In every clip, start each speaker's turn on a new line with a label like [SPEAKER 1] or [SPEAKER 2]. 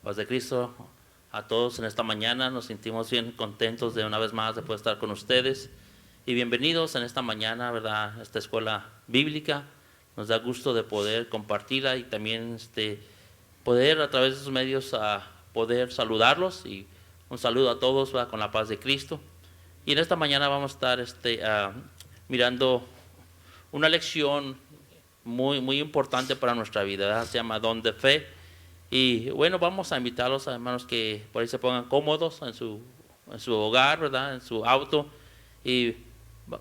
[SPEAKER 1] Paz de Cristo a todos en esta mañana. Nos sentimos bien contentos de una vez más de poder estar con ustedes. Y bienvenidos en esta mañana, ¿verdad?, a esta escuela bíblica. Nos da gusto de poder compartirla y también poder a través de esos medios poder saludarlos. Y un saludo a todos, ¿verdad?, con la paz de Cristo. Y en esta mañana vamos a estar mirando una lección muy importante para nuestra vida, ¿verdad? Se llama Don de Fe. Y bueno, vamos a invitarlos, hermanos, que por ahí se pongan cómodos en su hogar, ¿verdad?, en su auto. Y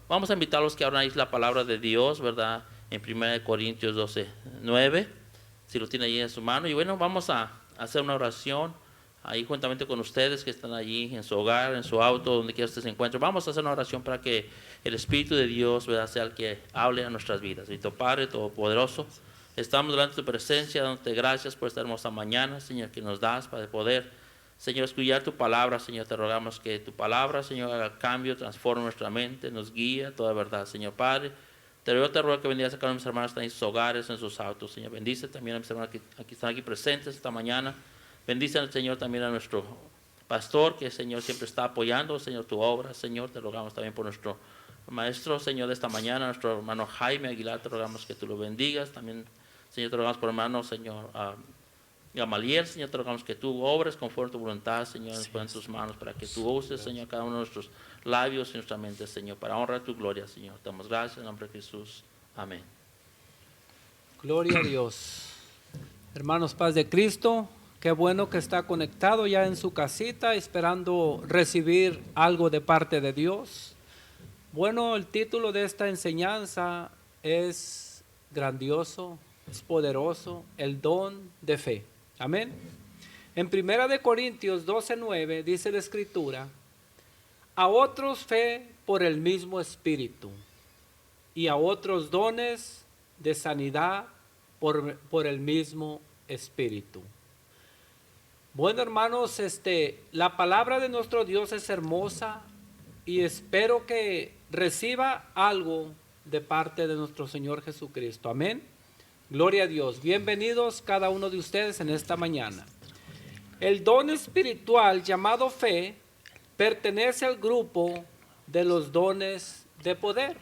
[SPEAKER 1] vamos a invitarlos que abran la palabra de Dios, ¿verdad?, en 1 Corintios 12:9, si lo tiene ahí en su mano. Y bueno, vamos a hacer una oración ahí juntamente con ustedes que están allí en su hogar, en su auto, donde quiera que se encuentren. Vamos a hacer una oración para que el Espíritu de Dios, ¿verdad?, sea el que hable a nuestras vidas. Bendito Padre Todopoderoso, estamos delante de tu presencia, dándote gracias por esta hermosa mañana, Señor, que nos das para poder, Señor, escuchar tu palabra. Señor, te rogamos que tu palabra, Señor, haga cambio, transforme nuestra mente, nos guíe a toda verdad, Señor Padre. Te ruego que bendigas a cada uno de mis hermanos que están en sus hogares, en sus autos, Señor. Bendice también a mis hermanos que están aquí presentes esta mañana. Bendice al Señor también a nuestro pastor, que, Señor, siempre está apoyando, Señor, tu obra. Señor, te rogamos también por nuestro maestro, Señor, de esta mañana, nuestro hermano Jaime Aguilar. Te rogamos que tú lo bendigas. También, Señor, te rogamos por hermano, Señor, Gamaliel. Señor, te rogamos que tú obres conforme a tu voluntad, Señor, nos ponen en tus manos para que tú uses, Señor, cada uno de nuestros labios y nuestra mente, Señor, para honrar tu gloria, Señor. Te damos gracias en nombre de Jesús. Amén.
[SPEAKER 2] Gloria a Dios. Hermanos, paz de Cristo. Qué bueno que está conectado ya en su casita, esperando recibir algo de parte de Dios. Bueno, el título de esta enseñanza es grandioso, es poderoso, el don de fe. Amén. En 1 Corintios 12:9 dice la Escritura: a otros fe por el mismo Espíritu, y a otros dones de sanidad por el mismo Espíritu. Bueno, hermanos, la palabra de nuestro Dios es hermosa y espero que reciba algo de parte de nuestro Señor Jesucristo. Amén. Gloria a Dios. Bienvenidos cada uno de ustedes en esta mañana. El don espiritual llamado fe pertenece al grupo de los dones de poder,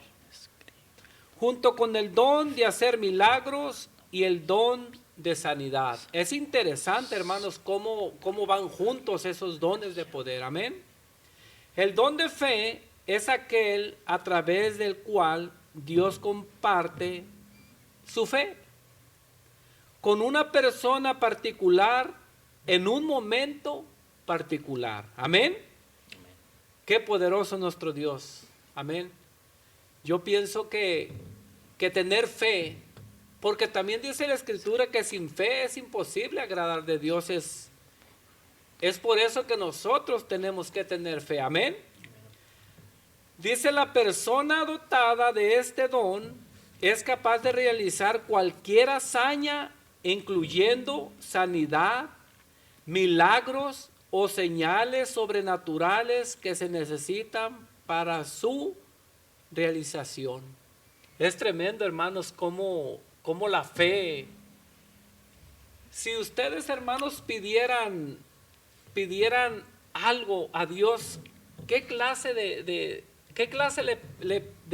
[SPEAKER 2] junto con el don de hacer milagros y el don de sanidad. Es interesante, hermanos, cómo van juntos esos dones de poder. Amén. El don de fe es aquel a través del cual Dios comparte su fe con una persona particular en un momento particular. Amén. Qué poderoso nuestro Dios. Amén. Yo pienso que tener fe, porque también dice la Escritura que sin fe es imposible agradar de Dios. Es por eso que nosotros tenemos que tener fe. Amén. Dice: la persona dotada de este don es capaz de realizar cualquier hazaña, incluyendo sanidad, milagros o señales sobrenaturales que se necesitan para su realización. Es tremendo, hermanos, cómo la fe. Si ustedes, hermanos, pidieran algo a Dios, ¿qué clase de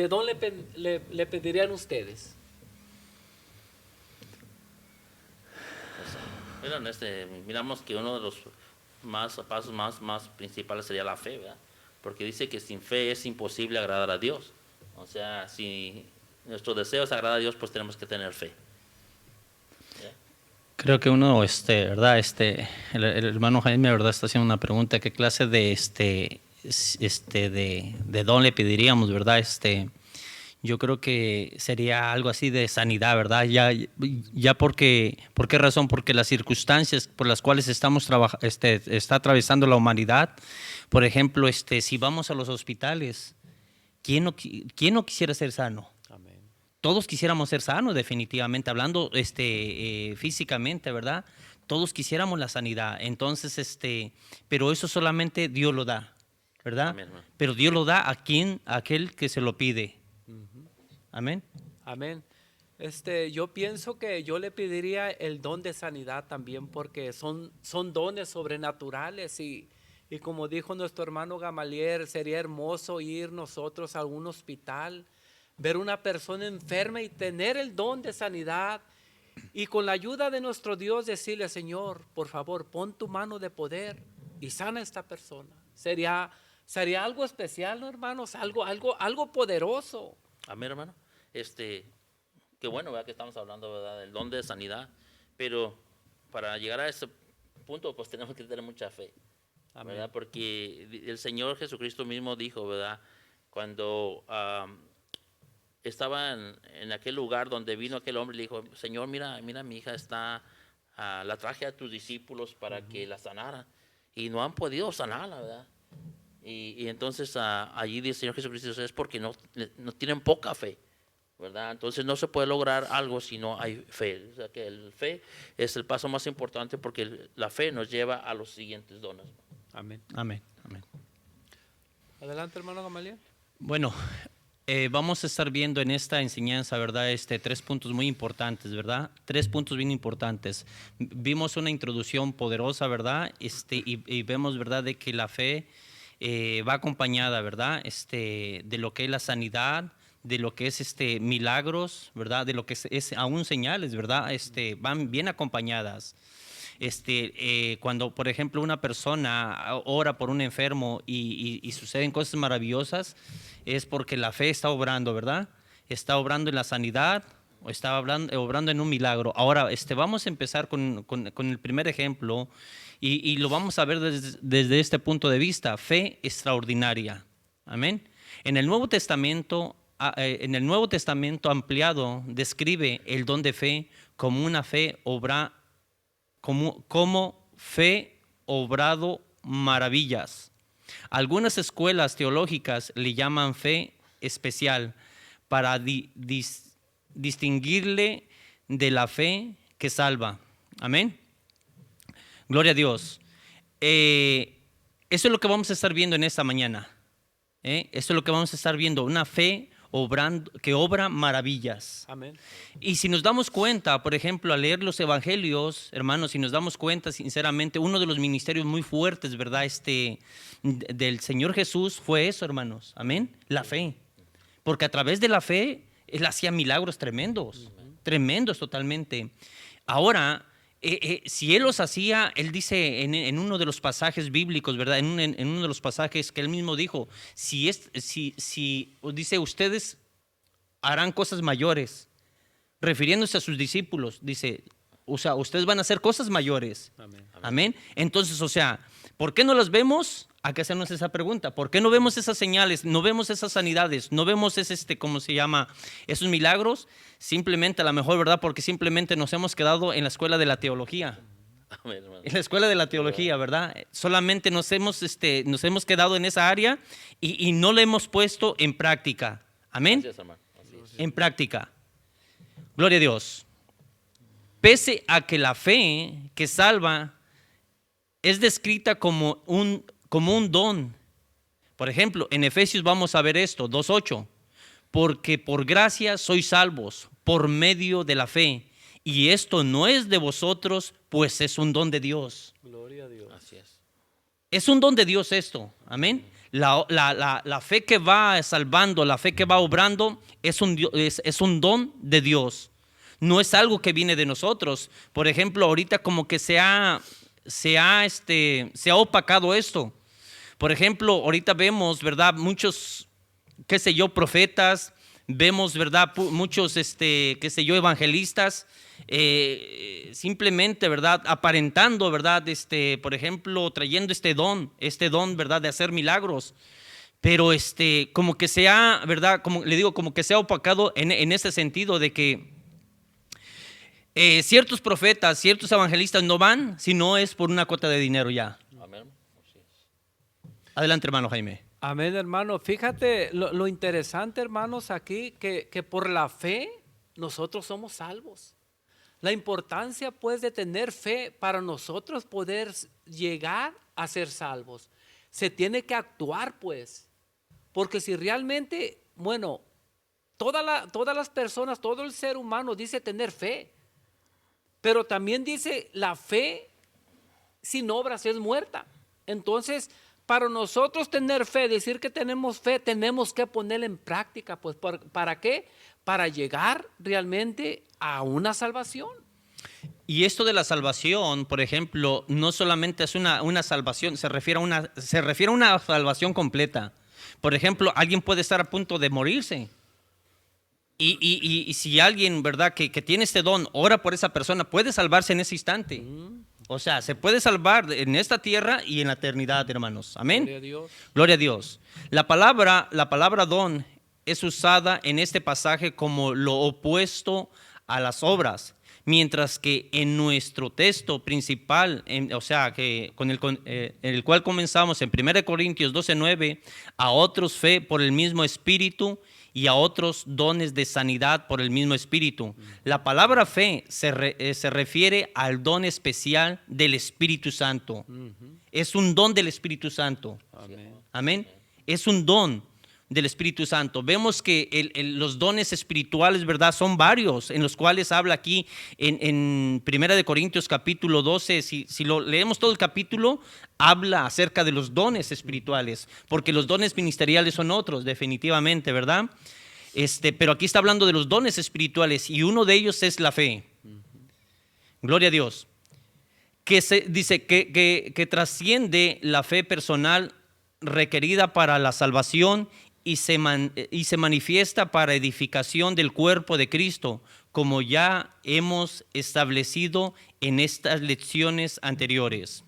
[SPEAKER 2] don le pedirían ustedes?
[SPEAKER 1] Miren, miramos que uno de los pasos más principales sería la fe, ¿verdad? Porque dice que sin fe es imposible agradar a Dios. O sea, si nuestro deseo es agradar a Dios, pues tenemos que tener fe. ¿Yeah?
[SPEAKER 3] Creo que uno, ¿verdad? El hermano Jaime, ¿verdad?, está haciendo una pregunta: ¿qué clase de don le pediríamos, verdad? Yo creo que sería algo así de sanidad, ¿verdad? Ya ¿por qué razón? Porque las circunstancias por las cuales está atravesando la humanidad. Por ejemplo, si vamos a los hospitales, ¿quién no quisiera ser sano?
[SPEAKER 2] Amén.
[SPEAKER 3] Todos quisiéramos ser sanos, definitivamente, hablando físicamente, ¿verdad? Todos quisiéramos la sanidad. Entonces, pero eso solamente Dios lo da, ¿verdad?
[SPEAKER 1] Amén.
[SPEAKER 3] Pero Dios lo da a aquel que se lo pide. Amén.
[SPEAKER 2] Amén. Yo pienso que yo le pediría el don de sanidad también, porque son dones sobrenaturales y como dijo nuestro hermano Gamaliel, sería hermoso ir nosotros a un hospital, ver una persona enferma y tener el don de sanidad y con la ayuda de nuestro Dios decirle: Señor, por favor, pon tu mano de poder y sana a esta persona. Sería algo especial, ¿no, hermanos? Algo poderoso.
[SPEAKER 1] Amén, hermano. Qué bueno, ¿verdad? Que estamos hablando, ¿verdad? Del don de sanidad, pero para llegar a ese punto, pues tenemos que tener mucha fe,
[SPEAKER 2] Amén.
[SPEAKER 1] ¿verdad? Porque el Señor Jesucristo mismo dijo, ¿verdad? Cuando estaba en aquel lugar donde vino aquel hombre, le dijo: Señor, mira, mi hija está, la traje a tus discípulos para que la sanaran, y no han podido sanarla, ¿verdad? Y entonces allí dice el Señor Jesucristo: es porque no tienen poca fe, ¿verdad? Entonces no se puede lograr algo si no hay fe. O sea que el fe es el paso más importante, porque la fe nos lleva a los siguientes dones.
[SPEAKER 2] Amén.
[SPEAKER 3] Amén, amén.
[SPEAKER 2] Adelante, hermano Gamaliel.
[SPEAKER 3] Bueno, vamos a estar viendo en esta enseñanza, ¿verdad? 3 puntos muy importantes, ¿verdad? 3 puntos bien importantes. Vimos una introducción poderosa, ¿verdad? Y vemos, ¿verdad?, de que la fe va acompañada, ¿verdad? De lo que es la sanidad, de lo que es milagros, ¿verdad? De lo que es aún señales, ¿verdad? Van bien acompañadas. Cuando, por ejemplo, una persona ora por un enfermo y suceden cosas maravillosas, es porque la fe está obrando, ¿verdad? Está obrando en la sanidad o está obrando en un milagro. Ahora, vamos a empezar con el primer ejemplo y lo vamos a ver desde este punto de vista: fe extraordinaria. Amén. En el Nuevo Testamento ampliado describe el don de fe como una fe como fe obrado maravillas. Algunas escuelas teológicas le llaman fe especial para distinguirle de la fe que salva. Amén. Gloria a Dios. Eso es lo que vamos a estar viendo en esta mañana. Eso es lo que vamos a estar viendo: una fe que obra maravillas.
[SPEAKER 2] Amén.
[SPEAKER 3] Y si nos damos cuenta, por ejemplo, al leer los evangelios, hermanos, si nos damos cuenta, sinceramente, uno de los ministerios muy fuertes, ¿verdad?, del Señor Jesús fue eso, hermanos. Amén. La fe. Porque a través de la fe Él hacía milagros tremendos, tremendos totalmente. Ahora, si Él los hacía, Él dice en uno de los pasajes bíblicos, ¿verdad? En uno de los pasajes que Él mismo dijo: dice, ustedes harán cosas mayores, refiriéndose a sus discípulos. Dice, o sea, ustedes van a hacer cosas mayores.
[SPEAKER 2] Amén.
[SPEAKER 3] Amén. Entonces, o sea, ¿por qué no las vemos? Hay que hacernos esa pregunta. ¿Por qué no vemos esas señales? No vemos esas sanidades, no vemos ¿cómo se llama?, esos milagros. Simplemente, a lo mejor, ¿verdad?, porque simplemente nos hemos quedado en la escuela de la teología.
[SPEAKER 1] Amén, hermano.
[SPEAKER 3] En la escuela de la teología, ¿verdad? Solamente nos hemos quedado en esa área y no la hemos puesto en práctica. Amén.
[SPEAKER 1] Gracias, hermano. Así es.
[SPEAKER 3] En práctica. Gloria a Dios. Pese a que la fe que salva es descrita como un don. Por ejemplo, en Efesios vamos a ver esto, 2:8. Porque por gracia sois salvos por medio de la fe. Y esto no es de vosotros, pues es un don de Dios.
[SPEAKER 2] Gloria a Dios.
[SPEAKER 1] Así es.
[SPEAKER 3] Es un don de Dios esto. Amén. La fe que va salvando, la fe que va obrando, es un don de Dios. No es algo que viene de nosotros. Por ejemplo, ahorita como que se ha opacado esto. Por ejemplo, ahorita vemos, ¿verdad?, muchos, profetas, vemos, ¿verdad?, muchos, evangelistas, simplemente, ¿verdad?, aparentando, ¿verdad?, por ejemplo, trayendo este don, ¿verdad?, de hacer milagros. Pero como que se ha, ¿verdad?, como le digo, como que se ha opacado en ese sentido de que ciertos profetas, ciertos evangelistas no van si no es por una cuota de dinero ya.
[SPEAKER 1] Amén. Así es.
[SPEAKER 3] Adelante, hermano Jaime.
[SPEAKER 2] Amén, hermano. Fíjate lo interesante, hermanos, aquí, que por la fe nosotros somos salvos. La importancia, pues, de tener fe para nosotros poder llegar a ser salvos. Se tiene que actuar, pues, porque si realmente, bueno, todas las personas, todo el ser humano dice tener fe, pero también dice la fe sin obras es muerta. Entonces, para nosotros tener fe, decir que tenemos fe, tenemos que ponerla en práctica. Pues, ¿para qué? Para llegar realmente a una salvación.
[SPEAKER 3] Y esto de la salvación, por ejemplo, no solamente es una salvación, se refiere a una salvación completa. Por ejemplo, alguien puede estar a punto de morirse. Y si alguien, ¿verdad?, que tiene este don, ora por esa persona, puede salvarse en ese instante. O sea, se puede salvar en esta tierra y en la eternidad, hermanos. Amén.
[SPEAKER 2] Gloria a Dios.
[SPEAKER 3] Gloria a Dios. La palabra don es usada en este pasaje como lo opuesto a las obras, mientras que en nuestro texto principal, o sea, que en el cual comenzamos en 1 Corintios 12:9, a otros fe por el mismo Espíritu y a otros dones de sanidad por el mismo Espíritu. La palabra fe se refiere al don especial del Espíritu Santo. Es un don del Espíritu Santo.
[SPEAKER 2] Amén.
[SPEAKER 3] Amén. Es un don del Espíritu Santo. Vemos que los dones espirituales, ¿verdad?, son varios, en los cuales habla aquí en 1 Corintios capítulo 12. Si lo leemos todo el capítulo, habla acerca de los dones espirituales, porque los dones ministeriales son otros, definitivamente, ¿verdad? Pero aquí está hablando de los dones espirituales y uno de ellos es la fe. Gloria a Dios. Dice que trasciende la fe personal requerida para la salvación y se manifiesta para edificación del cuerpo de Cristo, como ya hemos establecido en estas lecciones anteriores.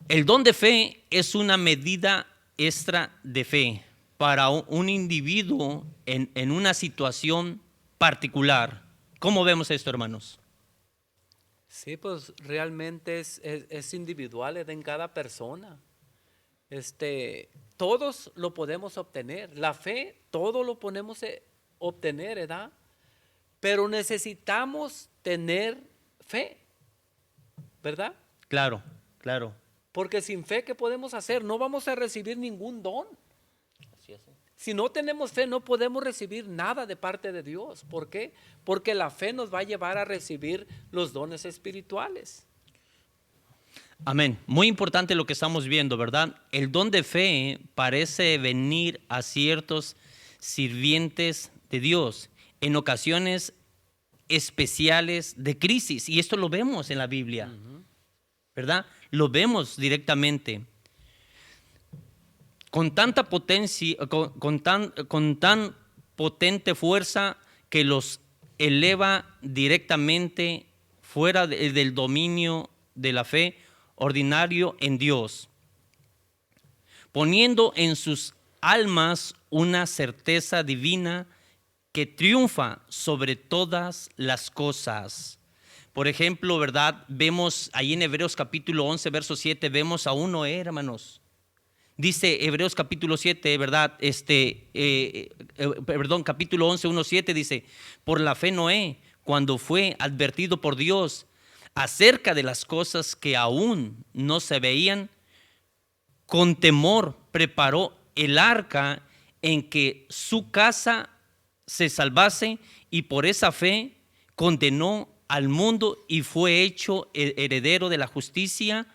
[SPEAKER 3] El don de fe es una medida extra de fe para un individuo en una situación particular. ¿Cómo vemos esto, hermanos?
[SPEAKER 2] Sí, pues realmente es individual, es en cada persona. Todos lo podemos obtener. La fe, todo lo podemos obtener, ¿verdad? Pero necesitamos tener fe, ¿verdad?
[SPEAKER 3] Claro, claro.
[SPEAKER 2] Porque sin fe, ¿qué podemos hacer? No vamos a recibir ningún don.
[SPEAKER 3] Así es.
[SPEAKER 2] Si no tenemos fe, no podemos recibir nada de parte de Dios. ¿Por qué? Porque la fe nos va a llevar a recibir los dones espirituales.
[SPEAKER 3] Amén. Muy importante lo que estamos viendo, ¿verdad? El don de fe parece venir a ciertos sirvientes de Dios en ocasiones especiales de crisis. Y esto lo vemos en la Biblia, ¿verdad? Lo vemos directamente. Con tanta potencia, con tan potente fuerza que los eleva directamente fuera del dominio de la fe ordinario en Dios, poniendo en sus almas una certeza divina que triunfa sobre todas las cosas. Por ejemplo, ¿verdad? Vemos ahí en Hebreos capítulo 11, verso 7, vemos a un Noé, hermanos. Dice Hebreos capítulo 7, ¿verdad? Capítulo 11, 1, 7 dice: por la fe Noé, cuando fue advertido por Dios acerca de las cosas que aún no se veían, con temor preparó el arca en que su casa se salvase, y por esa fe condenó al mundo y fue hecho heredero de la justicia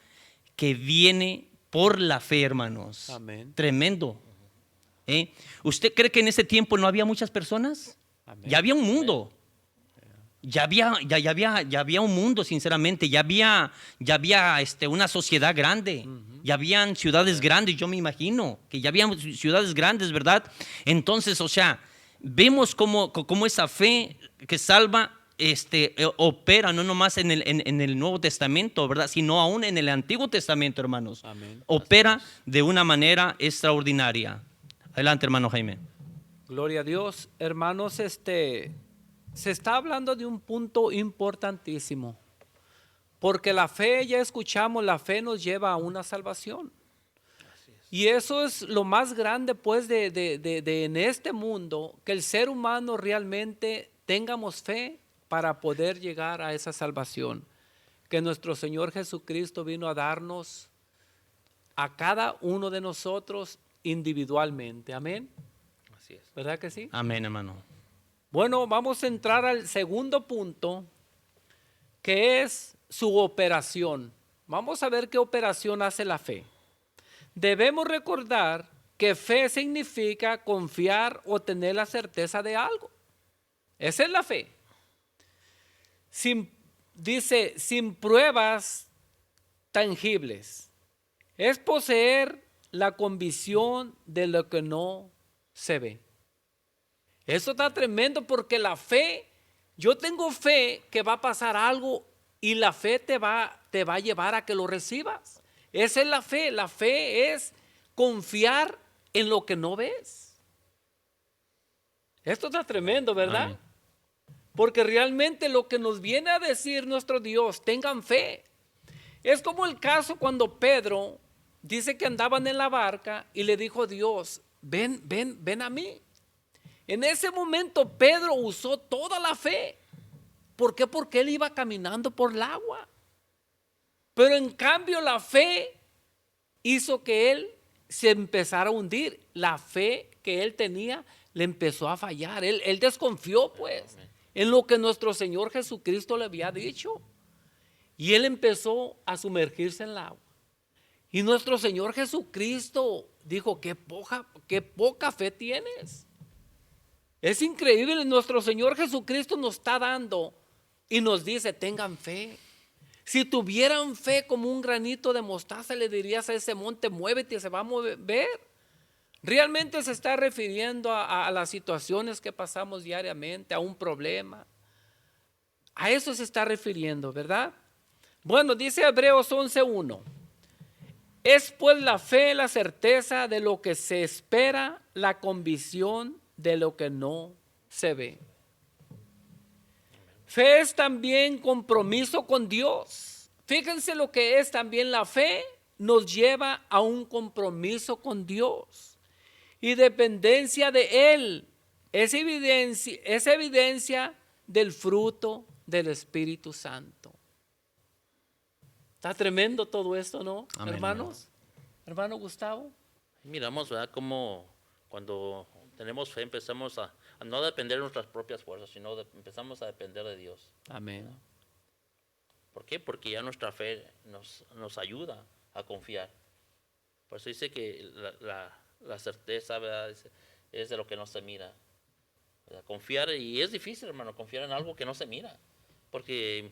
[SPEAKER 3] que viene por la fe, hermanos.
[SPEAKER 2] Amén.
[SPEAKER 3] Tremendo. ¿Usted cree que en ese tiempo no había muchas personas?
[SPEAKER 2] Amén.
[SPEAKER 3] Ya había un mundo. Ya había un mundo, sinceramente. Ya había una sociedad grande. Ya habían ciudades grandes, yo me imagino que ya habían ciudades grandes, ¿verdad? Entonces, o sea, vemos cómo esa fe que salva opera no nomás en el Nuevo Testamento, ¿verdad?, sino aún en el Antiguo Testamento, hermanos.
[SPEAKER 2] Amén.
[SPEAKER 3] Opera de una manera extraordinaria. Adelante, hermano Jaime.
[SPEAKER 2] Gloria a Dios. Hermanos, se está hablando de un punto importantísimo, porque la fe, ya escuchamos, la fe nos lleva a una salvación. Y eso es lo más grande, pues, de en este mundo, que el ser humano realmente tengamos fe para poder llegar a esa salvación que nuestro Señor Jesucristo vino a darnos a cada uno de nosotros individualmente. Amén.
[SPEAKER 1] Así es.
[SPEAKER 2] ¿Verdad que sí?
[SPEAKER 3] Amén, hermano.
[SPEAKER 2] Bueno, vamos a entrar al segundo punto, que es su operación. Vamos a ver qué operación hace la fe. Debemos recordar que fe significa confiar o tener la certeza de algo. Esa es la fe. Dice, sin pruebas tangibles. Es poseer la convicción de lo que no se ve. Eso está tremendo porque la fe, yo tengo fe que va a pasar algo y la fe te va a llevar a que lo recibas. Esa es la fe. La fe es confiar en lo que no ves. Esto está tremendo, ¿verdad?
[SPEAKER 3] Amén.
[SPEAKER 2] Porque realmente lo que nos viene a decir nuestro Dios, tengan fe. Es como el caso cuando Pedro dice que andaban en la barca y le dijo a Dios, ven a mí. En ese momento Pedro usó toda la fe. ¿Por qué? Porque él iba caminando por el agua. Pero en cambio la fe hizo que él se empezara a hundir. La fe que él tenía le empezó a fallar. Él desconfió pues en lo que nuestro Señor Jesucristo le había dicho. Y él empezó a sumergirse en el agua. Y nuestro Señor Jesucristo dijo, qué poca fe tienes. Es increíble, nuestro Señor Jesucristo nos está dando y nos dice, tengan fe. Si tuvieran fe como un granito de mostaza, le dirías a ese monte, muévete y se va a mover. Realmente se está refiriendo a las situaciones que pasamos diariamente, a un problema. A eso se está refiriendo, ¿verdad? Bueno, dice Hebreos 11:1. Es pues la fe, la certeza de lo que se espera, la convicción de lo que no se ve. Fe es también compromiso con Dios. Fíjense lo que es también la fe, nos lleva a un compromiso con Dios y dependencia de Él. Es evidencia del fruto del Espíritu Santo. Está tremendo todo esto, ¿no,
[SPEAKER 3] Amén,
[SPEAKER 2] hermanos? Hermano Gustavo.
[SPEAKER 1] Miramos, ¿verdad? Como cuando tenemos fe empezamos a no depender de nuestras propias fuerzas, sino empezamos a depender de Dios.
[SPEAKER 2] Amén.
[SPEAKER 1] ¿Por qué? Porque ya nuestra fe nos ayuda a confiar. Por eso dice que la certeza, ¿verdad? Es de lo que no se mira. ¿Verdad? Confiar, y es difícil, hermano, confiar en algo que no se mira. Porque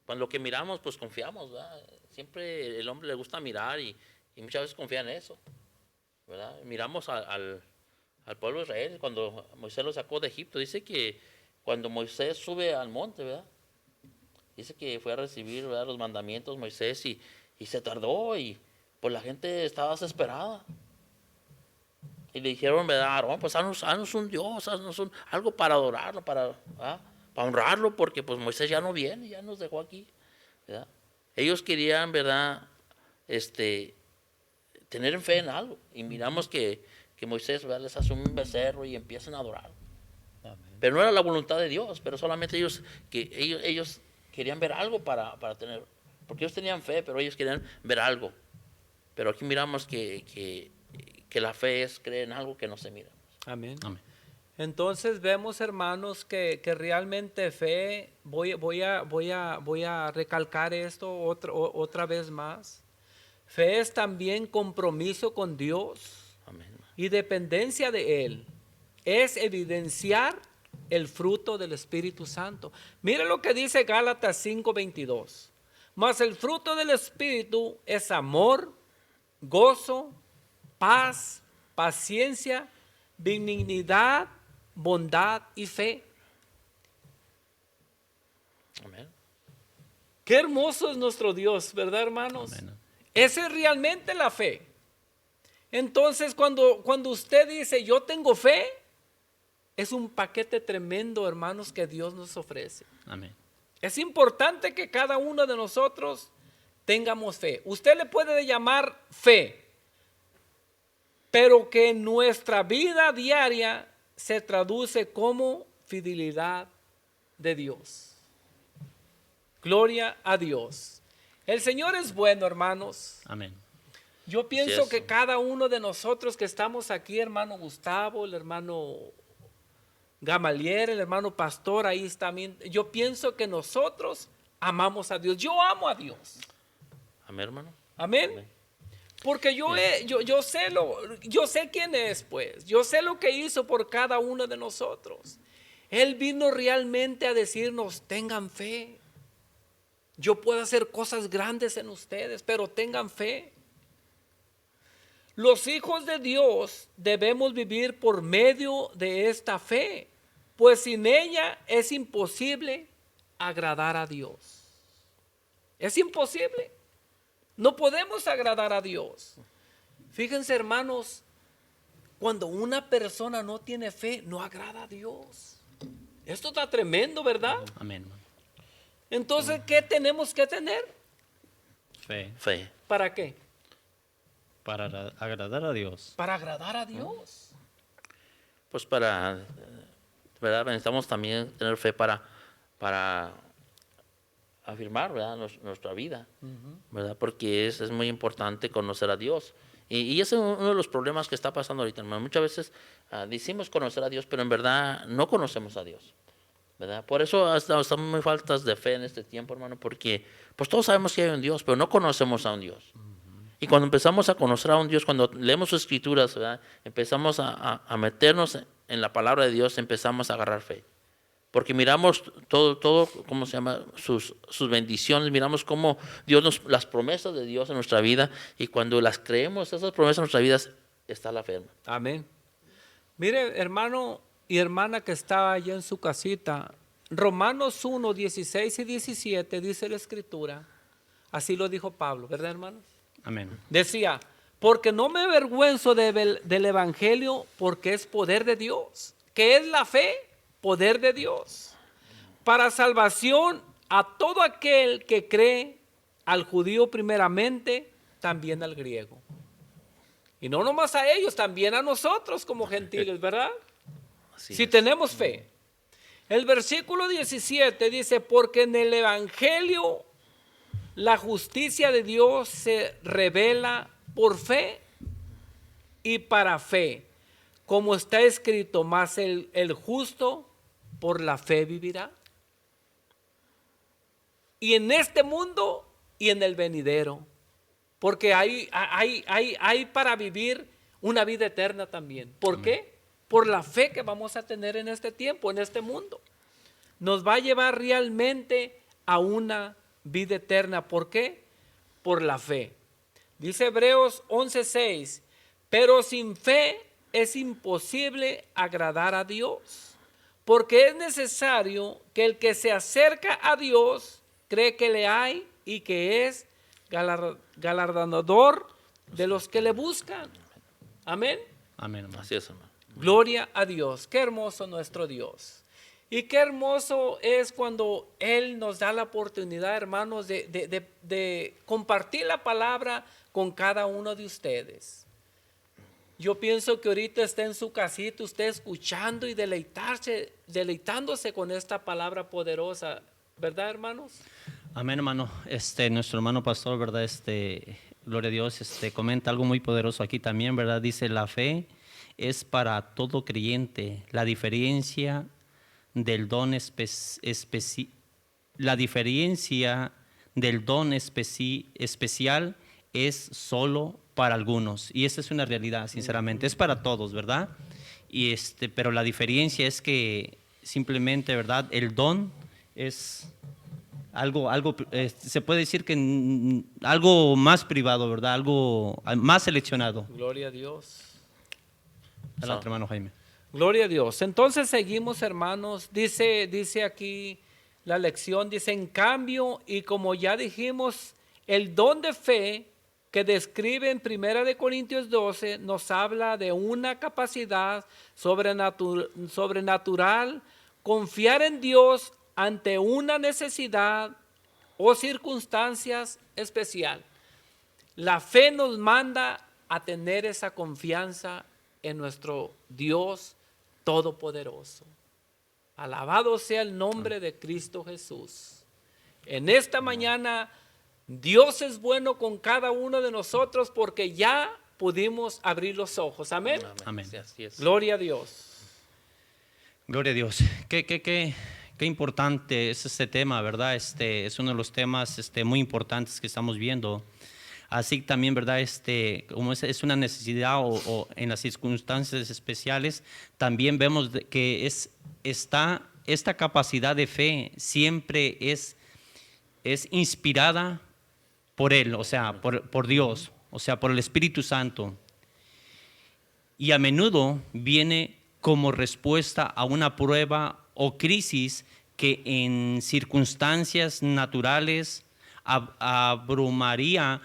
[SPEAKER 1] cuando lo que miramos, pues confiamos, ¿verdad? Siempre el hombre le gusta mirar y muchas veces confía en eso, ¿verdad? Miramos al pueblo de Israel cuando Moisés lo sacó de Egipto. Dice que cuando Moisés sube al monte, ¿verdad? Dice que fue a recibir, ¿verdad?, los mandamientos Moisés y se tardó y pues la gente estaba desesperada. Y le dijeron, ¿verdad?, Aarón, pues haznos un Dios, haznos algo para adorarlo, para honrarlo, porque pues Moisés ya no viene, ya nos dejó aquí, ¿verdad? Ellos querían, ¿verdad?, tener fe en algo. Y miramos que Moisés, ¿verdad?, les hace un becerro y empiezan a adorar. Pero no era la voluntad de Dios, pero solamente ellos querían ver algo para tener, porque ellos tenían fe, pero ellos querían ver algo. Pero aquí miramos que la fe es creer en algo que no se mira.
[SPEAKER 2] Amén.
[SPEAKER 3] Amén.
[SPEAKER 2] Entonces vemos, hermanos, que realmente fe, voy a recalcar esto otra vez más. Fe es también compromiso con Dios
[SPEAKER 1] Amén.
[SPEAKER 2] y dependencia de Él. Es evidenciar el fruto del Espíritu Santo. Mira lo que dice Gálatas 5:22. Mas el fruto del Espíritu es amor, gozo, paz, paciencia, benignidad, bondad y fe.
[SPEAKER 1] Amén.
[SPEAKER 2] Qué hermoso es nuestro Dios, ¿verdad, hermanos?
[SPEAKER 3] Amén.
[SPEAKER 2] Esa es realmente la fe. Entonces, cuando usted dice, yo tengo fe, es un paquete tremendo, hermanos, que Dios nos ofrece.
[SPEAKER 3] Amén.
[SPEAKER 2] Es importante que cada uno de nosotros tengamos fe. Usted le puede llamar fe, pero que en nuestra vida diaria se traduce como fidelidad de Dios. Gloria a Dios. El Señor es bueno, hermanos.
[SPEAKER 3] Amén.
[SPEAKER 2] Yo pienso
[SPEAKER 1] es.
[SPEAKER 2] que cada uno de nosotros que estamos aquí, hermano Gustavo, el hermano Gamaliel, el hermano Pastor, ahí está también. Yo pienso que nosotros amamos a Dios. Yo amo a Dios.
[SPEAKER 1] Amén, hermano.
[SPEAKER 2] Amén.
[SPEAKER 1] Amén.
[SPEAKER 2] Porque yo sé quién es, pues. Yo sé lo que hizo por cada uno de nosotros. Él vino realmente a decirnos, tengan fe. Yo puedo hacer cosas grandes en ustedes, pero tengan fe. Los hijos de Dios debemos vivir por medio de esta fe, pues sin ella es imposible agradar a Dios. Es imposible. No podemos agradar a Dios. Fíjense, hermanos, cuando una persona no tiene fe, no agrada a Dios. Esto está tremendo, ¿verdad?
[SPEAKER 3] Amén, hermano.
[SPEAKER 2] Entonces, ¿qué tenemos que tener?
[SPEAKER 3] Fe.
[SPEAKER 1] Fe.
[SPEAKER 2] ¿Para qué?
[SPEAKER 3] Para agradar a Dios.
[SPEAKER 2] Para agradar a Dios.
[SPEAKER 1] Pues para, ¿verdad? Necesitamos también tener fe para afirmar, ¿verdad? Nuestra vida, ¿verdad? Porque es muy importante conocer a Dios. Y ese es uno de los problemas que está pasando ahorita, hermano. Muchas veces decimos conocer a Dios, pero en verdad no conocemos a Dios, ¿verdad? Por eso estamos muy faltas de fe en este tiempo, hermano, porque pues todos sabemos que hay un Dios, pero no conocemos a un Dios. Y cuando empezamos a conocer a un Dios, cuando leemos sus escrituras, ¿verdad? Empezamos a meternos en la palabra de Dios, empezamos a agarrar fe. Porque miramos todo, ¿cómo se llama? Sus bendiciones, miramos cómo Dios las promesas de Dios en nuestra vida, y cuando las creemos, esas promesas en nuestra vida, está la fe, hermano.
[SPEAKER 2] Amén. Mire, hermano y hermana que está allá en su casita, Romanos 1, 16 y 17 dice la escritura, así lo dijo Pablo, ¿verdad, hermano?
[SPEAKER 3] Amén.
[SPEAKER 2] Decía, porque no me avergüenzo del evangelio, porque es poder de Dios. ¿Qué es la fe? Poder de Dios. Para salvación a todo aquel que cree, al judío primeramente, también al griego. Y no nomás a ellos, también a nosotros como gentiles, ¿verdad?
[SPEAKER 1] Así
[SPEAKER 2] Si
[SPEAKER 1] es.
[SPEAKER 2] tenemos fe. El versículo 17 dice, porque en el evangelio la justicia de Dios se revela por fe y para fe, como está escrito, más el justo por la fe vivirá. Y en este mundo y en el venidero, porque hay para vivir una vida eterna también. ¿Por qué? Por la fe que vamos a tener en este tiempo, en este mundo. Nos va a llevar realmente a una vida eterna. ¿Por qué? Por la fe. Dice Hebreos 11:6, pero sin fe es imposible agradar a Dios, porque es necesario que el que se acerca a Dios cree que le hay y que es galardonador de los que le buscan. Amén.
[SPEAKER 3] Amén, hermano.
[SPEAKER 1] Así es, hermano.
[SPEAKER 2] Gloria a Dios. Qué hermoso nuestro Dios. Y qué hermoso es cuando Él nos da la oportunidad, hermanos, de compartir la palabra con cada uno de ustedes. Yo pienso que ahorita está en su casita, usted escuchando y deleitándose con esta palabra poderosa, ¿verdad, hermanos?
[SPEAKER 3] Amén, hermano. Nuestro hermano pastor, ¿verdad? Gloria a Dios, comenta algo muy poderoso aquí también, ¿verdad? Dice, la fe es para todo creyente. La diferencia del don especial es solo para algunos. Y esa es una realidad, sinceramente. Es para todos, ¿verdad? Y pero la diferencia es que simplemente, ¿verdad? El don es algo se puede decir que algo más privado, ¿verdad? Algo más seleccionado.
[SPEAKER 2] Gloria a Dios.
[SPEAKER 3] Adelante, hermano Jaime.
[SPEAKER 2] Gloria a Dios. Entonces seguimos, hermanos. Dice aquí la lección, dice, en cambio, y como ya dijimos, el don de fe que describe en 1 Corintios 12 nos habla de una capacidad sobrenatural, confiar en Dios ante una necesidad o circunstancias especial. La fe nos manda a tener esa confianza en nuestro Dios Todopoderoso. Alabado sea el nombre de Cristo Jesús. En esta mañana Dios es bueno con cada uno de nosotros porque ya pudimos abrir los ojos. Amén.
[SPEAKER 3] Amén.
[SPEAKER 1] Sí, así es.
[SPEAKER 2] Gloria a Dios.
[SPEAKER 3] Gloria a Dios. Qué importante es este tema, ¿verdad? Es uno de los temas muy importantes que estamos viendo. Así también, ¿verdad? Como es una necesidad o en las circunstancias especiales, también vemos que esta capacidad de fe siempre es inspirada por Él, o sea, por Dios, o sea, por el Espíritu Santo. Y a menudo viene como respuesta a una prueba o crisis que en circunstancias naturales abrumaría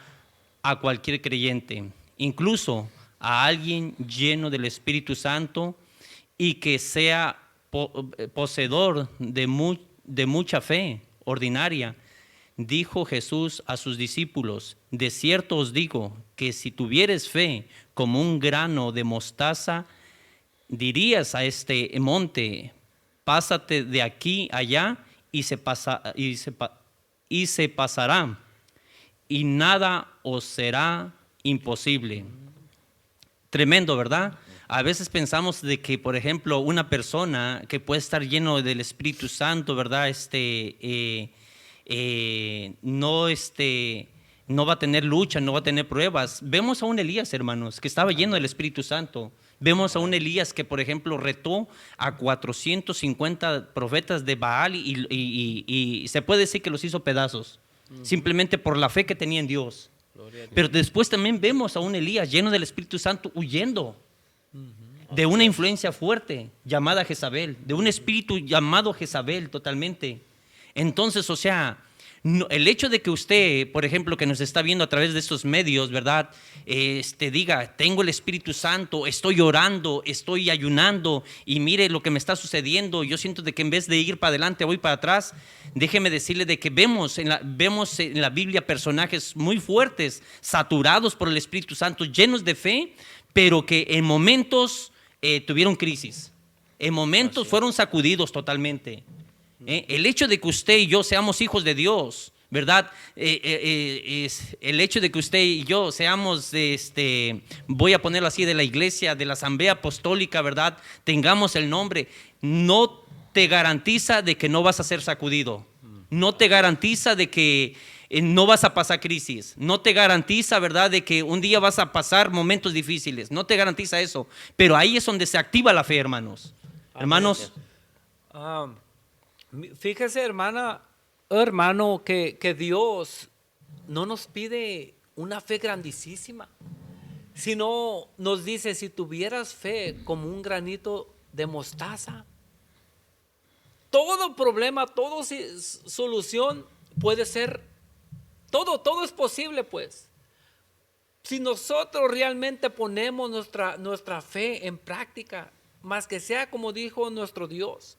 [SPEAKER 3] a cualquier creyente, incluso a alguien lleno del Espíritu Santo y que sea poseedor de mucha fe ordinaria. Dijo Jesús a sus discípulos: de cierto os digo que si tuvieres fe como un grano de mostaza, dirías a este monte: pásate de aquí allá, y se pasará, y nada os será imposible. Tremendo, ¿verdad? A veces pensamos de que, por ejemplo, una persona que puede estar lleno del Espíritu Santo, ¿verdad? No va a tener lucha, no va a tener pruebas. Vemos a un Elías, hermanos, que estaba lleno del Espíritu Santo. Vemos a un Elías que, por ejemplo, retó a 450 profetas de Baal y se puede decir que los hizo pedazos, simplemente por la fe que tenía en Dios. Pero después también vemos a un Elías lleno del Espíritu Santo huyendo de una influencia fuerte llamada Jezabel, de un espíritu llamado Jezabel totalmente. Entonces, o sea, el hecho de que usted, por ejemplo, que nos está viendo a través de estos medios, ¿verdad? Diga: tengo el Espíritu Santo, estoy orando, estoy ayunando y mire lo que me está sucediendo. Yo siento de que en vez de ir para adelante voy para atrás. Déjeme decirle de que vemos en la Biblia personajes muy fuertes, saturados por el Espíritu Santo, llenos de fe, pero que en momentos tuvieron crisis, en momentos fueron sacudidos totalmente. El hecho de que usted y yo seamos hijos de Dios, ¿verdad? El hecho de que usted y yo seamos, voy a ponerlo así, de la iglesia, de la asamblea apostólica, ¿verdad? Tengamos el nombre, no te garantiza de que no vas a ser sacudido, no te garantiza de que no vas a pasar crisis, no te garantiza, ¿verdad?, de que un día vas a pasar momentos difíciles, no te garantiza eso, pero ahí es donde se activa la fe, hermanos. Hermanos,
[SPEAKER 2] Fíjese, hermano, que Dios no nos pide una fe grandísima, sino nos dice: si tuvieras fe como un granito de mostaza, todo problema, toda solución puede ser, todo es posible, pues. Si nosotros realmente ponemos nuestra fe en práctica, más que sea como dijo nuestro Dios,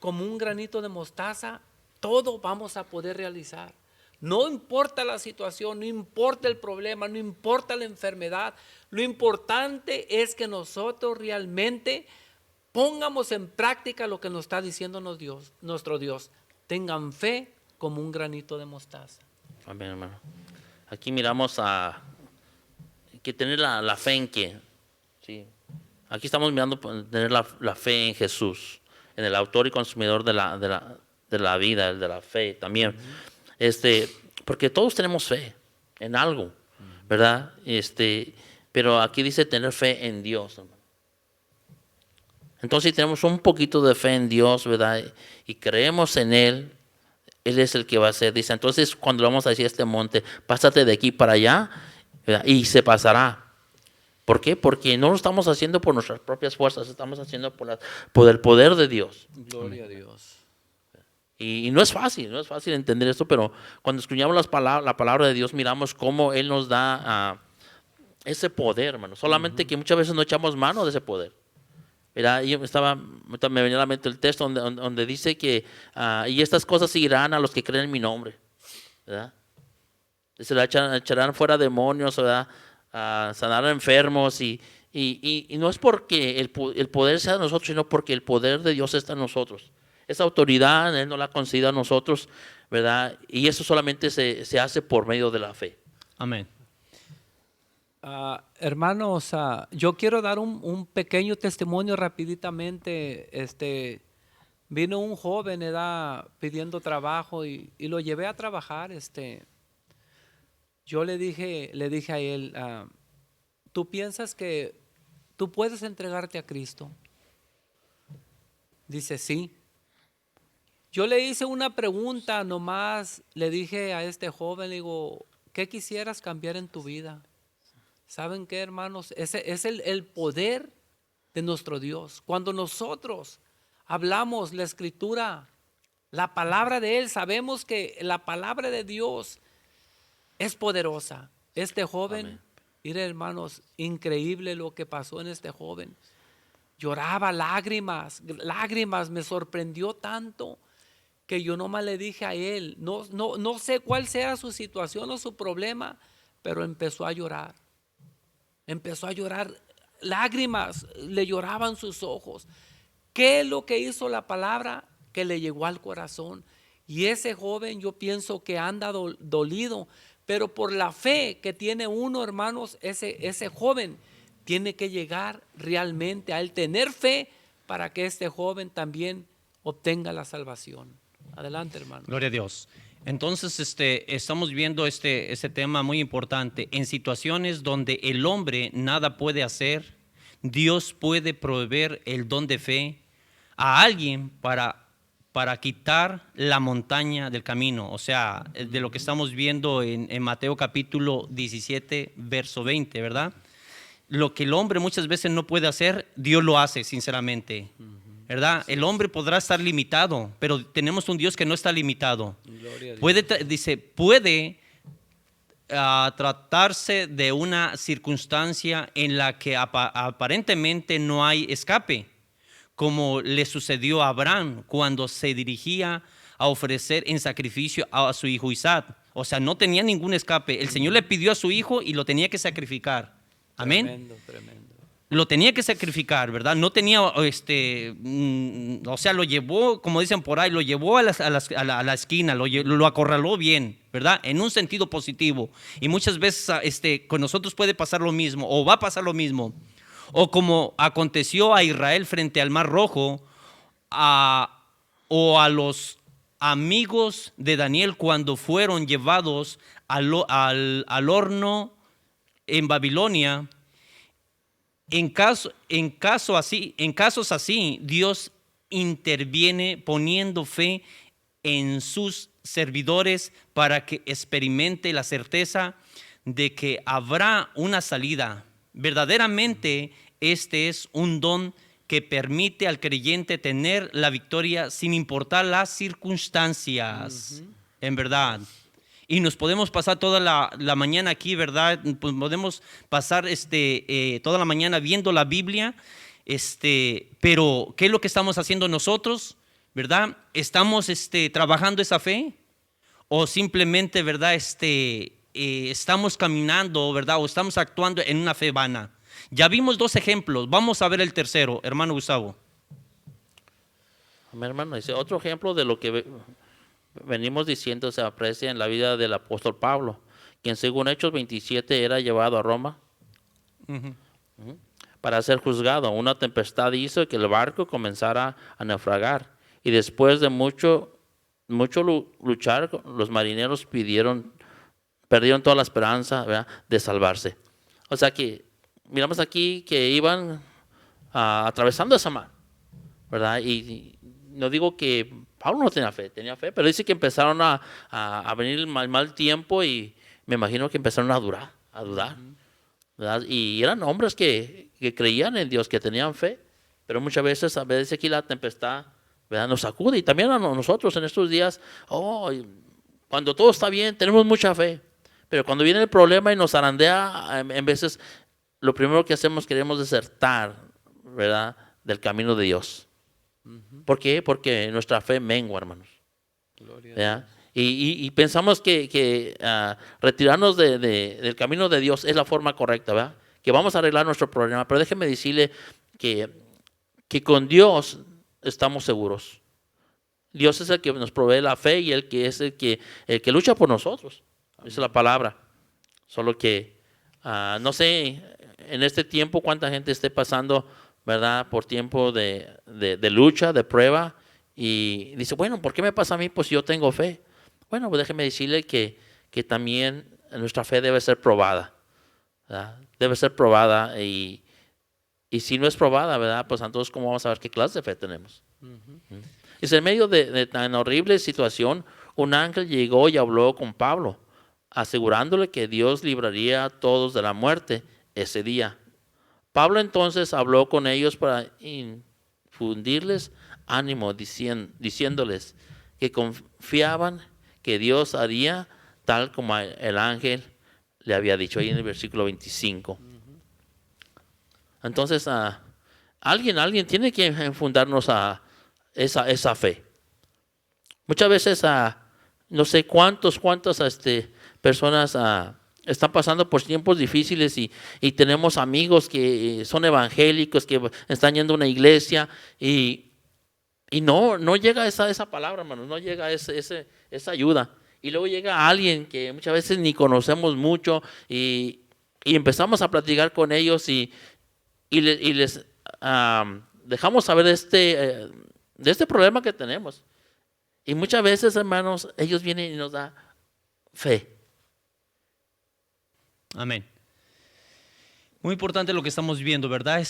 [SPEAKER 2] como un granito de mostaza, todo vamos a poder realizar. No importa la situación, no importa el problema, no importa la enfermedad. Lo importante es que nosotros realmente pongamos en práctica lo que nos está diciéndonos Dios, nuestro Dios. Tengan fe como un granito de mostaza.
[SPEAKER 1] Amén, hermano. Aquí miramos que tener la fe en quién. Sí. Aquí estamos mirando tener la fe en Jesús, en el autor y consumidor de la vida, el de la fe también. Porque todos tenemos fe en algo, ¿verdad? Pero aquí dice tener fe en Dios, hermano. Entonces, si tenemos un poquito de fe en Dios, ¿verdad? Y creemos en Él, Él es el que va a hacer. Dice, entonces, cuando le vamos a decir a este monte: pásate de aquí para allá, ¿verdad?, y se pasará. ¿Por qué? Porque no lo estamos haciendo por nuestras propias fuerzas, estamos haciendo por el poder de Dios.
[SPEAKER 2] Gloria a Dios.
[SPEAKER 1] Y no es fácil entender esto, pero cuando escuchamos la palabra de Dios, miramos cómo Él nos da ese poder, hermano. Solamente que muchas veces no echamos mano de ese poder. Mira, me venía a la mente el texto donde dice que y estas cosas seguirán a los que creen en mi nombre, ¿verdad? Se la echarán fuera demonios, ¿verdad? Sanarán enfermos y no es porque el poder sea de nosotros, sino porque el poder de Dios está en nosotros. esa autoridad Él nos la concedido a nosotros, ¿verdad? Y eso solamente se hace por medio de la fe.
[SPEAKER 3] Amén.
[SPEAKER 2] Hermanos, yo quiero dar un pequeño testimonio rapiditamente. Vino un joven pidiendo trabajo y lo llevé a trabajar. Yo le dije a él, ¿tú piensas que tú puedes entregarte a Cristo? Dice, sí. Yo le hice una pregunta nomás, le dije a este joven, le digo, ¿qué quisieras cambiar en tu vida? ¿Saben qué, hermanos? Ese es el poder de nuestro Dios. Cuando nosotros hablamos la Escritura, la palabra de Él, sabemos que la palabra de Dios es poderosa. Este joven,
[SPEAKER 1] Amén.
[SPEAKER 2] mire, hermanos, increíble lo que pasó en este joven. Lloraba lágrimas, me sorprendió tanto que yo nomás le dije a él, no sé cuál sea su situación o su problema, pero empezó a llorar, lágrimas le lloraban sus ojos. ¿Qué es lo que hizo la palabra? Que le llegó al corazón. Y ese joven, yo pienso que anda dolido, pero por la fe que tiene uno, hermanos, ese joven tiene que llegar realmente a él, tener fe para que este joven también obtenga la salvación. Adelante, hermano.
[SPEAKER 3] Gloria a Dios. Entonces, estamos viendo este tema muy importante. En situaciones donde el hombre nada puede hacer, Dios puede proveer el don de fe a alguien para quitar la montaña del camino. O sea, de lo que estamos viendo en Mateo capítulo 17, verso 20, ¿verdad? Lo que el hombre muchas veces no puede hacer, Dios lo hace, sinceramente. ¿Verdad? El hombre podrá estar limitado, pero tenemos un Dios que no está limitado. Puede tratarse de una circunstancia en la que aparentemente no hay escape, como le sucedió a Abraham cuando se dirigía a ofrecer en sacrificio a su hijo Isaac. O sea, no tenía ningún escape. El Señor le pidió a su hijo y lo tenía que sacrificar. Amén.
[SPEAKER 2] Tremendo.
[SPEAKER 3] Lo tenía que sacrificar, ¿verdad? No tenía, o sea, lo llevó, como dicen por ahí, lo llevó a la esquina, lo acorraló bien, ¿verdad? En un sentido positivo. Y muchas veces con nosotros puede pasar lo mismo, o va a pasar lo mismo. O como aconteció a Israel frente al Mar Rojo, o a los amigos de Daniel cuando fueron llevados al horno en Babilonia. En casos así, Dios interviene poniendo fe en sus servidores para que experimente la certeza de que habrá una salida. Verdaderamente, este es un don que permite al creyente tener la victoria sin importar las circunstancias. En verdad. Y nos podemos pasar toda la mañana aquí, ¿verdad? Pues podemos pasar toda la mañana viendo la Biblia, pero ¿qué es lo que estamos haciendo nosotros? ¿Verdad? ¿Estamos trabajando esa fe? ¿O simplemente, verdad, estamos caminando, verdad? ¿O estamos actuando en una fe vana? Ya vimos 2 ejemplos, vamos a ver el tercero, hermano Gustavo.
[SPEAKER 1] Mi hermano dice, otro ejemplo de lo que venimos diciendo se aprecia en la vida del apóstol Pablo, quien según Hechos 27 era llevado a Roma para ser juzgado. Una tempestad hizo que el barco comenzara a naufragar y después de mucho luchar, los marineros perdieron toda la esperanza, ¿verdad?, de salvarse. O sea que miramos aquí que iban atravesando esa mar, ¿verdad? Y no digo que Pablo no tenía fe, pero dice que empezaron a venir el mal tiempo y me imagino que empezaron a dudar, ¿verdad? Y eran hombres que creían en Dios, que tenían fe, pero muchas veces, a veces aquí la tempestad, ¿verdad?, nos sacude, y también a nosotros en estos días, cuando todo está bien, tenemos mucha fe, pero cuando viene el problema y nos zarandea, en veces lo primero que hacemos, queremos desertar, ¿verdad?, del camino de Dios. ¿Por qué? Porque nuestra fe mengua, hermanos. ¿Verdad? Y pensamos que retirarnos del camino de Dios es la forma correcta, ¿verdad? Que vamos a arreglar nuestro problema. Pero déjeme decirle que con Dios estamos seguros. Dios es el que nos provee la fe y el que es el que lucha por nosotros. Esa es la palabra. Solo que, no sé, en este tiempo cuánta gente esté pasando, ¿verdad? Por tiempo de lucha, de prueba. Y dice, bueno, ¿por qué me pasa a mí? Pues yo tengo fe. Bueno, pues déjeme decirle que también nuestra fe debe ser probada, ¿verdad? Debe ser probada y si no es probada, ¿verdad? Pues entonces, ¿cómo vamos a ver qué clase de fe tenemos? Dice, en medio de tan horrible situación, un ángel llegó y habló con Pablo, asegurándole que Dios libraría a todos de la muerte ese día. Pablo entonces habló con ellos para infundirles ánimo, diciéndoles que confiaban que Dios haría tal como el ángel le había dicho, ahí en el versículo 25. Entonces, alguien tiene que infundarnos a esa fe. Muchas veces, no sé cuántas personas están pasando por tiempos difíciles y tenemos amigos que son evangélicos, que están yendo a una iglesia y no llega esa palabra, hermanos, no llega esa ayuda. Y luego llega alguien que muchas veces ni conocemos mucho y empezamos a platicar con ellos y les dejamos saber de este problema que tenemos. Y muchas veces, hermanos, ellos vienen y nos dan fe.
[SPEAKER 3] Amén. Muy importante lo que estamos viendo, ¿verdad?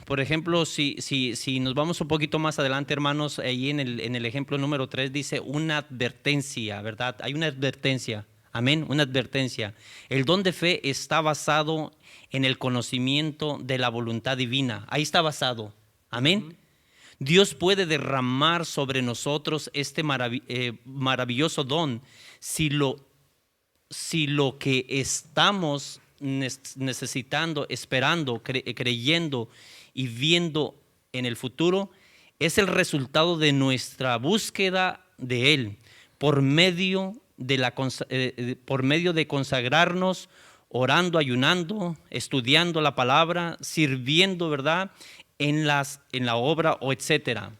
[SPEAKER 3] Por ejemplo, si nos vamos un poquito más adelante, hermanos, ahí en el ejemplo número 3 dice una advertencia, ¿verdad? Hay una advertencia, amén, una advertencia. El don de fe está basado en el conocimiento de la voluntad divina. Ahí está basado, amén. Dios puede derramar sobre nosotros este maravilloso don si lo que estamos necesitando, esperando, creyendo y viendo en el futuro es el resultado de nuestra búsqueda de Él por medio de consagrarnos, orando, ayunando, estudiando la palabra, sirviendo, ¿verdad?, en la obra o etcétera.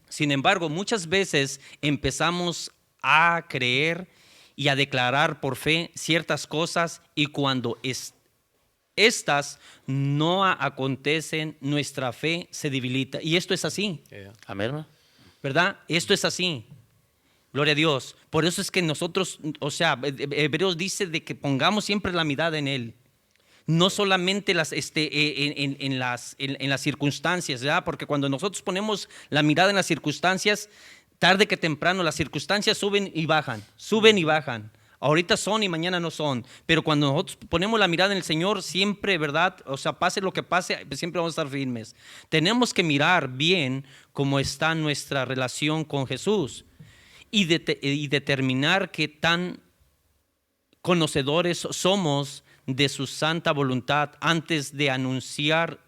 [SPEAKER 3] Sin embargo, muchas veces empezamos a creer y a declarar por fe ciertas cosas y cuando estas no acontecen, nuestra fe se debilita. Y esto es así.
[SPEAKER 1] Amén,
[SPEAKER 3] ¿Verdad? Esto es así. Gloria a Dios. Por eso es que nosotros, Hebreos dice de que pongamos siempre la mirada en Él. No solamente en las circunstancias, ¿verdad? Porque cuando nosotros ponemos la mirada en las circunstancias, tarde que temprano las circunstancias suben y bajan. Ahorita son y mañana no son. Pero cuando nosotros ponemos la mirada en el Señor, siempre, ¿verdad? Pase lo que pase, siempre vamos a estar firmes. Tenemos que mirar bien cómo está nuestra relación con Jesús y determinar qué tan conocedores somos de su santa voluntad antes de anunciar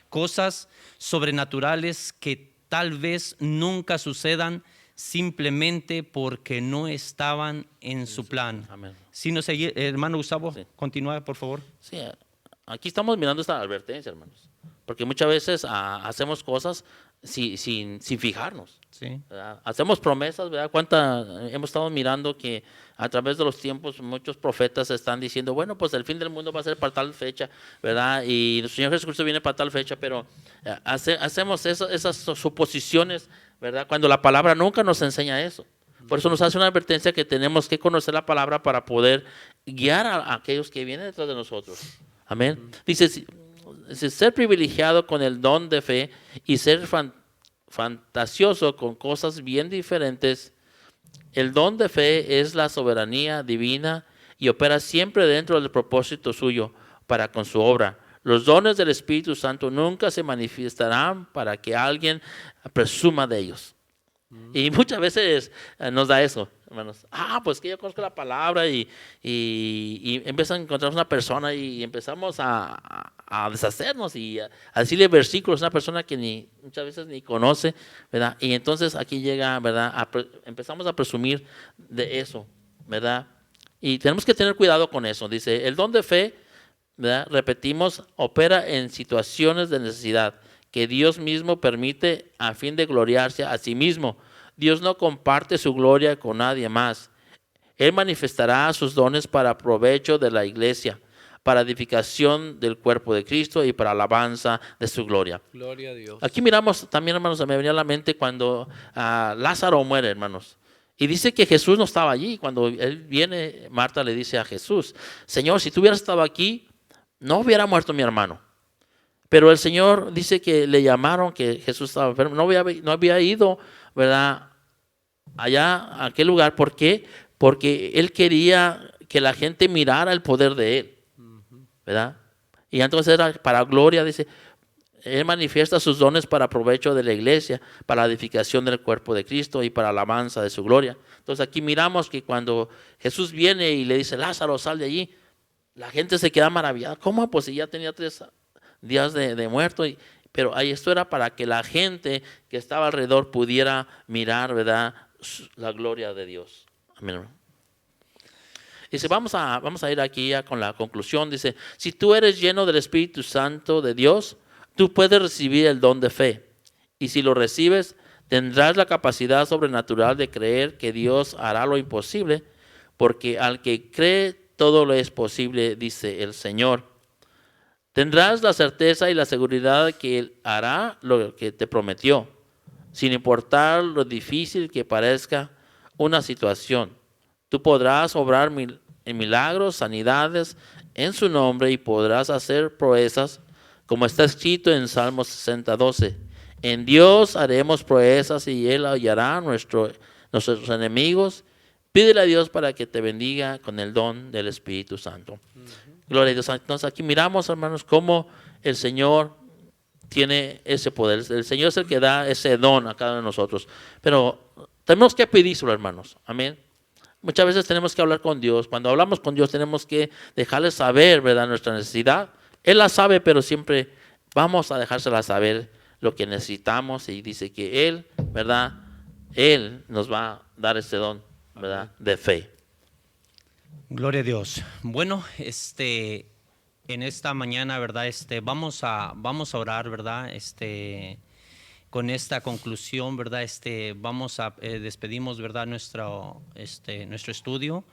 [SPEAKER 3] cosas sobrenaturales que tal vez nunca sucedan simplemente porque no estaban en su plan.
[SPEAKER 1] Amén.
[SPEAKER 3] Sí, no sé, hermano Gustavo, sí. Continúa, por favor.
[SPEAKER 1] Sí, aquí estamos mirando esta advertencia, hermanos, porque muchas veces hacemos cosas sin fijarnos.
[SPEAKER 3] Sí.
[SPEAKER 1] Hacemos promesas, ¿verdad? Hemos estado mirando que a través de los tiempos muchos profetas están diciendo, bueno, pues el fin del mundo va a ser para tal fecha, ¿verdad? Y el Señor Jesucristo viene para tal fecha, pero hacemos esas suposiciones, ¿verdad? Cuando la palabra nunca nos enseña eso. Por eso nos hace una advertencia que tenemos que conocer la palabra para poder guiar a aquellos que vienen detrás de nosotros. Amén. Dice, ser privilegiado con el don de fe y ser fantasioso con cosas bien diferentes. El don de fe es la soberanía divina y opera siempre dentro del propósito suyo para con su obra. Los dones del Espíritu Santo nunca se manifestarán para que alguien presuma de ellos. Y muchas veces nos da eso, hermanos. Pues que yo conozco la palabra y empiezan a encontrar una persona y empezamos a deshacernos y a decirle versículos a una persona que muchas veces ni conoce, ¿verdad? Y entonces aquí llega, ¿verdad? Empezamos a presumir de eso, ¿verdad? Y tenemos que tener cuidado con eso. Dice, el don de fe, ¿verdad? Repetimos, opera en situaciones de necesidad que Dios mismo permite a fin de gloriarse a sí mismo. Dios no comparte su gloria con nadie más. Él manifestará sus dones para provecho de la iglesia, para edificación del cuerpo de Cristo y para alabanza de su gloria.
[SPEAKER 2] Gloria a Dios.
[SPEAKER 1] Aquí miramos también, hermanos, me venía a la mente cuando Lázaro muere, hermanos. Y dice que Jesús no estaba allí. Cuando él viene, Marta le dice a Jesús: Señor, si tú hubieras estado aquí, no hubiera muerto mi hermano. Pero el Señor dice que le llamaron, que Jesús estaba enfermo. No había ido, ¿verdad?, allá a aquel lugar. ¿Por qué? Porque él quería que la gente mirara el poder de él, ¿verdad? Y entonces era para gloria, dice, él manifiesta sus dones para provecho de la iglesia, para la edificación del cuerpo de Cristo y para la alabanza de su gloria. Entonces aquí miramos que cuando Jesús viene y le dice: Lázaro, sal de allí, la gente se queda maravillada. ¿Cómo? Pues si ya tenía 3 días de muerto. Pero ahí esto era para que la gente que estaba alrededor pudiera mirar, ¿verdad?, la gloria de Dios. Amén. Dice, vamos a ir aquí ya con la conclusión. Dice, si tú eres lleno del Espíritu Santo de Dios, tú puedes recibir el don de fe. Y si lo recibes, tendrás la capacidad sobrenatural de creer que Dios hará lo imposible, porque al que cree todo lo es posible, dice el Señor. Tendrás la certeza y la seguridad de que Él hará lo que te prometió, sin importar lo difícil que parezca una situación. Tú podrás obrar en milagros, sanidades en su nombre, y podrás hacer proezas, como está escrito en Salmos 60:12. En Dios haremos proezas y Él hollará a nuestros enemigos. Pídele a Dios para que te bendiga con el don del Espíritu Santo. Gloria a Dios. Entonces aquí miramos, hermanos, cómo el Señor tiene ese poder. El Señor es el que da ese don a cada uno de nosotros. Pero tenemos que pedírselo, hermanos. Amén. Muchas veces tenemos que hablar con Dios. Cuando hablamos con Dios tenemos que dejarle saber, ¿verdad?, nuestra necesidad. Él la sabe, pero siempre vamos a dejársela saber lo que necesitamos. Y dice que Él, ¿verdad?, Él nos va a dar ese don, ¿verdad?, de fe.
[SPEAKER 3] Gloria a Dios. Bueno, en esta mañana, ¿verdad? Vamos a orar, ¿verdad? Con esta conclusión, ¿verdad? Vamos a despedimos, ¿verdad?, nuestro estudio.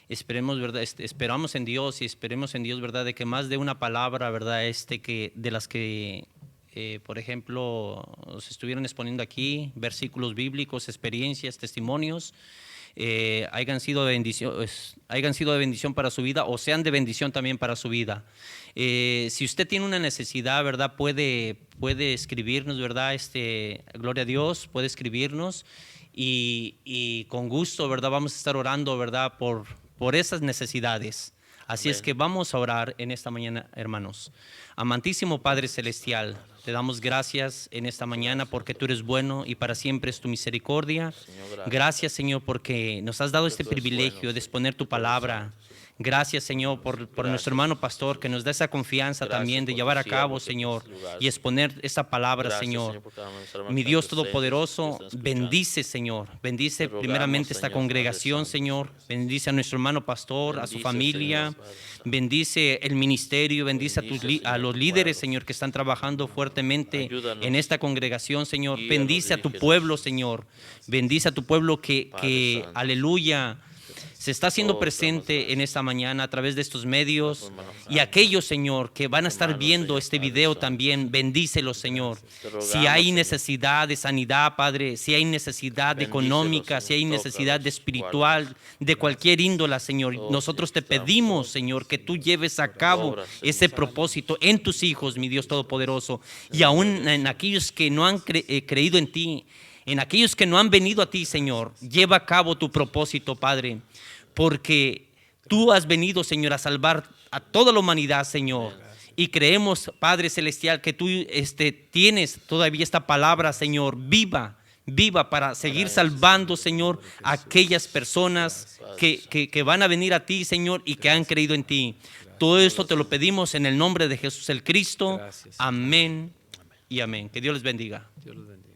[SPEAKER 3] Esperemos, ¿verdad? Esperamos en Dios y esperemos en Dios, ¿verdad?, de que más de una palabra, ¿verdad?, que de las que por ejemplo se estuvieron exponiendo aquí, versículos bíblicos, experiencias, testimonios, hayan sido de bendición para su vida o sean de bendición también para su vida. Si usted tiene una necesidad, ¿verdad?, puede escribirnos, ¿verdad? Gloria a Dios, puede escribirnos y con gusto, ¿verdad?, vamos a estar orando, ¿verdad?, por esas necesidades. Así es que vamos a orar en esta mañana, hermanos. Amantísimo Padre Celestial, te damos gracias en esta mañana porque tú eres bueno y para siempre es tu misericordia. Gracias, Señor, porque nos has dado este privilegio de exponer tu palabra. Gracias, Señor, por nuestro hermano pastor que nos da esa confianza también de llevar a cabo, Señor, y exponer esta palabra, Señor. Mi Dios Todopoderoso, bendice, Señor. Bendice primeramente esta congregación, Señor. Bendice a nuestro hermano pastor, a su familia. Bendice el ministerio, bendice a los líderes, Señor, que están trabajando fuertemente en esta congregación, Señor. Bendice a tu pueblo, Señor. Bendice a tu pueblo que aleluya, se está haciendo presente en esta mañana a través de estos medios, y aquellos, Señor, que van a estar viendo este video también, bendícelos, Señor. Si hay necesidad de sanidad, Padre, si hay necesidad económica, si hay necesidad de espiritual, de cualquier índole, Señor, nosotros te pedimos, Señor, que tú lleves a cabo ese propósito en tus hijos, mi Dios Todopoderoso, y aún en aquellos que no han creído en ti, en aquellos que no han venido a ti, Señor, lleva a cabo tu propósito, Padre, porque tú has venido, Señor, a salvar a toda la humanidad, Señor. Y creemos, Padre Celestial, que tú tienes todavía esta palabra, Señor, viva para seguir salvando, Señor, a aquellas personas que van a venir a ti, Señor, y que han creído en ti. Todo esto te lo pedimos en el nombre de Jesús el Cristo. Amén y amén. Que Dios les bendiga.
[SPEAKER 2] Dios los bendiga.